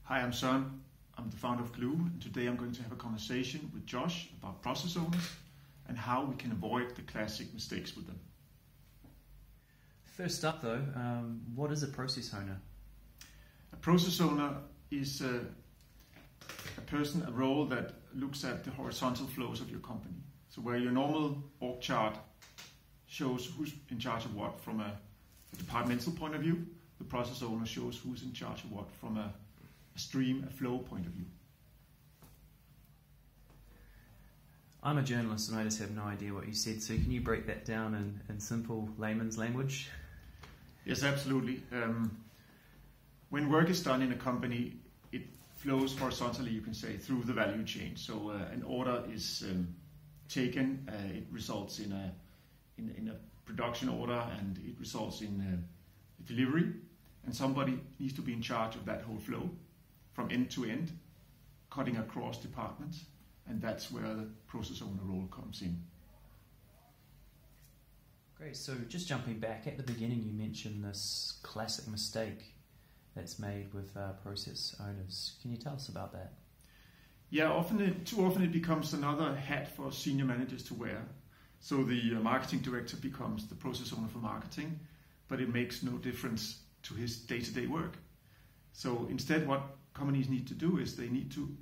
Hi, I'm Søren. I'm the founder of Glue, and today I'm going to have a conversation with Josh about process owners and how we can avoid the classic mistakes with them. First up though, what is a process owner? A process owner is a role that looks at the horizontal flows of your company. So where your normal org chart shows who's in charge of what from a departmental point of view, the process owner shows who's in charge of what from a flow point of view. I'm a journalist and I just have no idea what you said, so can you break that down in simple layman's language? Yes, absolutely. When work is done in a company, it flows horizontally, you can say, through the value chain. So an order is taken, it results in a production order, and it results in a delivery, and somebody needs to be in charge of that whole flow from end to end, cutting across departments, and that's where the process owner role comes in. Great, so just jumping back, at the beginning you mentioned this classic mistake that's made with process owners. Can you tell us about that? Yeah, too often it becomes another hat for senior managers to wear. So the marketing director becomes the process owner for marketing, but it makes no difference to his day-to-day work. So instead, what companies need to do is they need to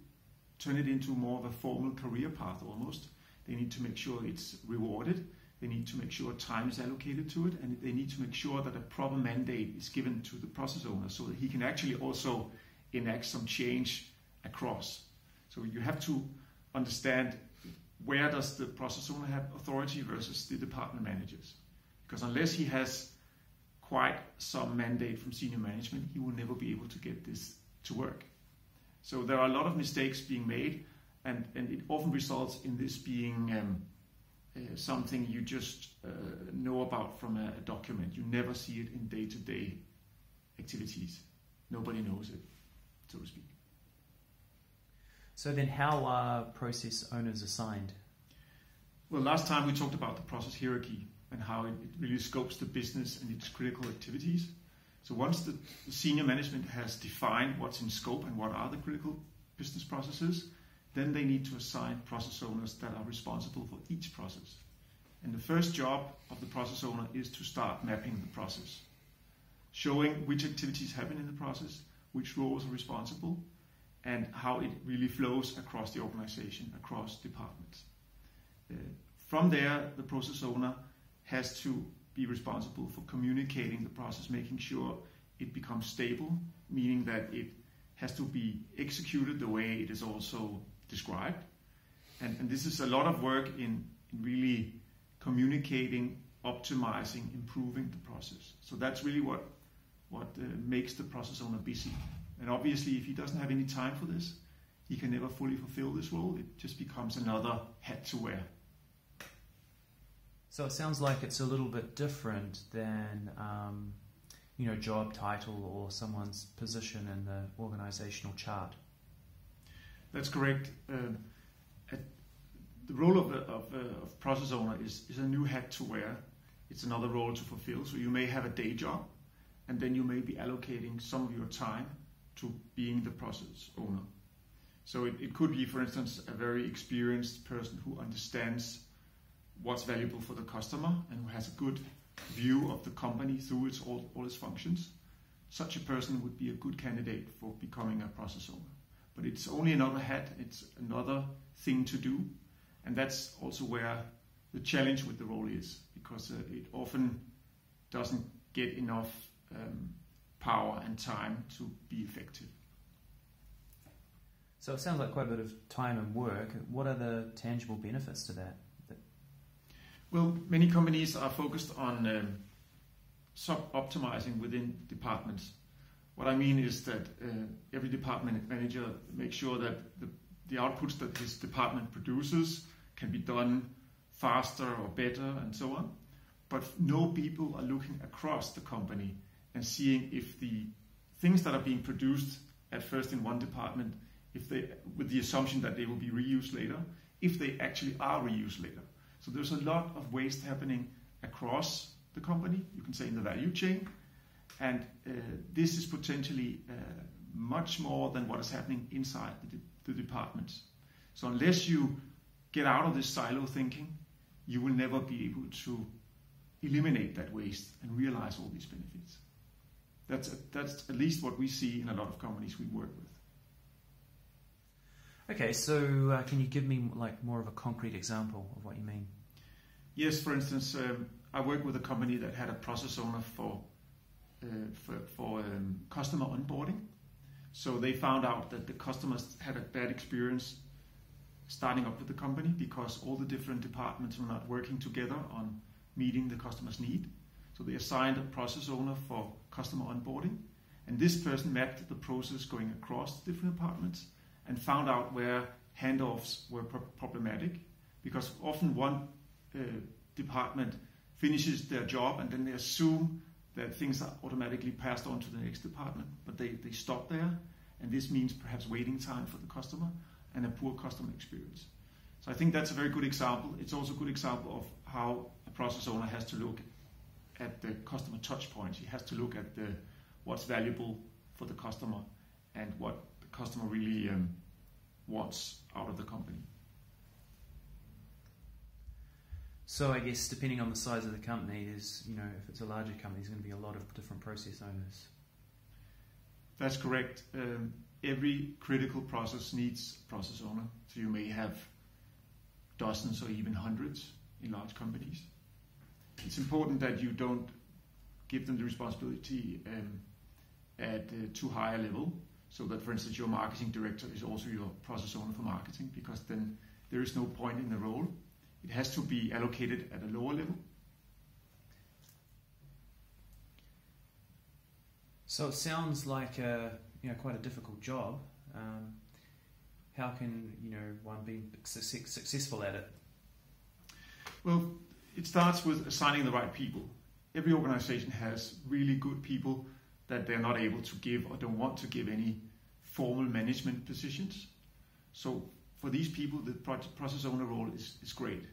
turn it into more of a formal career path almost. They need to make sure it's rewarded. They need to make sure time is allocated to it, and they need to make sure that a proper mandate is given to the process owner so that he can actually also enact some change across. So you have to understand, where does the process owner have authority versus the department managers? Because unless he has quite some mandate from senior management, he will never be able to get this to work. So there are a lot of mistakes being made, and it often results in this being something you just know about from a document. You never see it in day-to-day activities. Nobody knows it, so to speak. So then how are process owners assigned? Well, last time we talked about the process hierarchy and how it really scopes the business and its critical activities. So once the senior management has defined what's in scope and what are the critical business processes, then they need to assign process owners that are responsible for each process. And the first job of the process owner is to start mapping the process, showing which activities happen in the process, which roles are responsible, and how it really flows across the organization, across departments. From there, the process owner has to be responsible for communicating the process, making sure it becomes stable, meaning that it has to be executed the way it is also described. And this is a lot of work in really communicating, optimizing, improving the process. So that's really what makes the process owner busy. And obviously, if he doesn't have any time for this, he can never fully fulfill this role. It just becomes another hat to wear. So it sounds like it's a little bit different than job title or someone's position in the organizational chart. That's correct. The role of process owner is a new hat to wear. It's another role to fulfill. So you may have a day job, and then you may be allocating some of your time to being the process owner. So it could be, for instance, a very experienced person who understands what's valuable for the customer and who has a good view of the company through all its functions. Such a person would be a good candidate for becoming a process owner. But it's only another hat, it's another thing to do, and that's also where the challenge with the role is, because it often doesn't get enough power and time to be effective. So it sounds like quite a bit of time and work. What are the tangible benefits to that? Well, many companies are focused on sub-optimizing within departments. What I mean is that every department manager makes sure that the outputs that his department produces can be done faster or better and so on. But no people are looking across the company and seeing if the things that are being produced at first in one department, with the assumption that they will be reused later, if they actually are reused later. So there's a lot of waste happening across the company, you can say in the value chain, and this is potentially much more than what is happening inside the departments. So unless you get out of this silo thinking, you will never be able to eliminate that waste and realize all these benefits. That's at least what we see in a lot of companies we work with. Okay, so can you give me like more of a concrete example of what you mean? Yes, for instance, I worked with a company that had a process owner for customer onboarding. So they found out that the customers had a bad experience starting up with the company because all the different departments were not working together on meeting the customer's need. So they assigned a process owner for customer onboarding, and this person mapped the process going across the different departments and found out where handoffs were problematic, because often one department finishes their job and then they assume that things are automatically passed on to the next department, but they stop there, and this means perhaps waiting time for the customer and a poor customer experience. So I think that's a very good example. It's also a good example of how a process owner has to look at the customer touch points. He has to look at what's valuable for the customer and what the customer really wants out of the company. So I guess depending on the size of the company, there's, if it's a larger company, there's going to be a lot of different process owners. That's correct. Every critical process needs a process owner. So you may have dozens or even hundreds in large companies. It's important that you don't give them the responsibility at too high a level, so that, for instance, your marketing director is also your process owner for marketing, because then there is no point in the role. It has to be allocated at a lower level. So it sounds like quite a difficult job. How can one be successful at it? Well, it starts with assigning the right people. Every organization has really good people that they're not able to give or don't want to give any formal management positions. So for these people, the process owner role is great.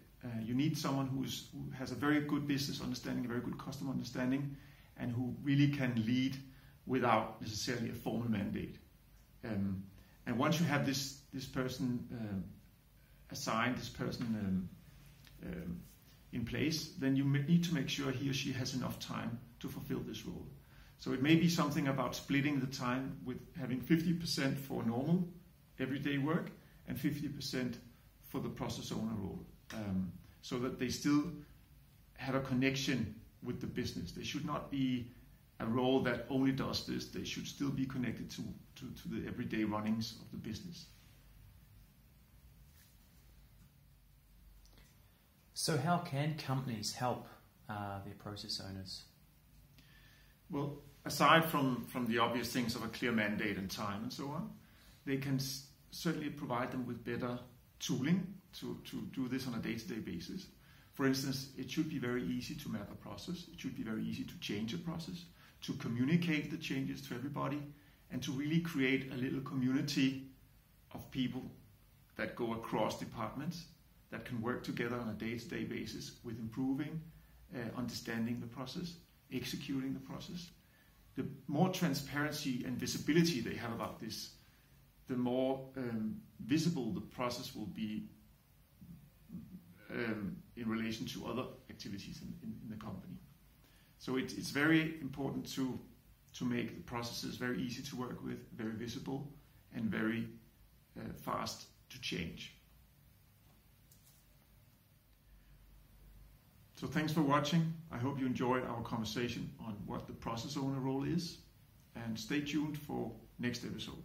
You need someone who has a very good business understanding, a very good customer understanding, and who really can lead without necessarily a formal mandate. And once you have this person assigned, this person in place, then you need to make sure he or she has enough time to fulfill this role. So it may be something about splitting the time with having 50% for normal everyday work and 50% for the process owner role, so that they still have a connection with the business. They should not be a role that only does this. They should still be connected to the everyday runnings of the business. So how can companies help their process owners? Well, aside from the obvious things of a clear mandate and time and so on, they can certainly provide them with better tooling to do this on a day-to-day basis. For instance, it should be very easy to map a process. It should be very easy to change a process, to communicate the changes to everybody, and to really create a little community of people that go across departments that can work together on a day-to-day basis with improving, understanding the process, executing the process. The more transparency and visibility they have about this, the more visible the process will be in relation to other activities in the company. So it's very important to make the processes very easy to work with, very visible, and very fast to change. So thanks for watching. I hope you enjoyed our conversation on what the process owner role is, and stay tuned for next episode.